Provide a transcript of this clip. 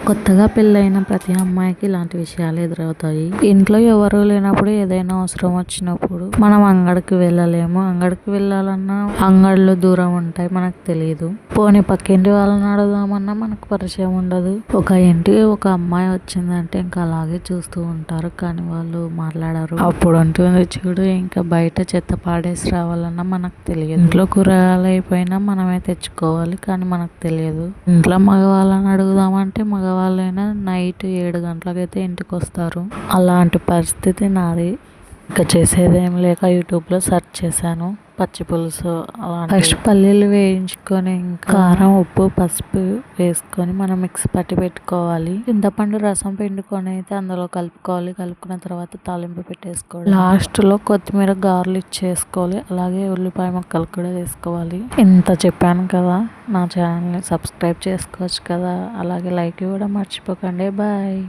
కొత్తగా పెళ్ళైన ప్రతి అమ్మాయికి ఇలాంటి విషయాలు ఎదురవుతాయి. ఇంట్లో ఎవరు లేనప్పుడు ఏదైనా అవసరం వచ్చినప్పుడు మనం అంగడికి వెళ్ళలేము. అంగడికి వెళ్ళాలన్నా అంగళ్ళు దూరం ఉంటాయి, మనకు తెలియదు. పోనీ పక్కింటి వాళ్ళని అడుగుదామన్నా మనకు పరిచయం ఉండదు. ఒక ఇంటికి ఒక అమ్మాయి వచ్చిందంటే ఇంకా అలాగే చూస్తూ ఉంటారు, కానీ వాళ్ళు మాట్లాడరు. అప్పుడు ఉంటుంది చూడు, ఇంకా బయట చెత్త పాడేసి రావాలన్నా మనకు తెలియదు. ఇంట్లో కూరగాయలు అయిపోయినా మనమే తెచ్చుకోవాలి, కానీ మనకు తెలియదు. ఇంట్లో మగవాళ్ళని అడుగుదామంటే మగవాళ్ళైనా నైట్ 7 గంటలకైతే ఇంటికి వస్తారు. అలాంటి పరిస్థితి నాది. ఇంకా చేసేదేం లేక యూట్యూబ్లో సెర్చ్ చేశాను. పచ్చి పులుసు ఫస్ట్ పల్లీలు వేయించుకొని ఇంకా కారం, ఉప్పు, పసుపు వేసుకొని మనం మిక్సీ పట్టి పెట్టుకోవాలి. చింతపండు రసం పిండుకొని అయితే అందులో కలుపుకోవాలి. కలుపుకున్న తర్వాత తాలింపు పెట్టేసుకోవాలి. లాస్ట్లో కొత్తిమీర గార్లిక్ చేసుకోవాలి. అలాగే ఉల్లిపాయ ముక్కలు కూడా వేసుకోవాలి. ఇంత చెప్పాను కదా, నా ఛానల్ని సబ్స్క్రైబ్ చేసుకోవచ్చు కదా, అలాగే లైక్ ఇవ్వడం మర్చిపోకండి. బాయ్.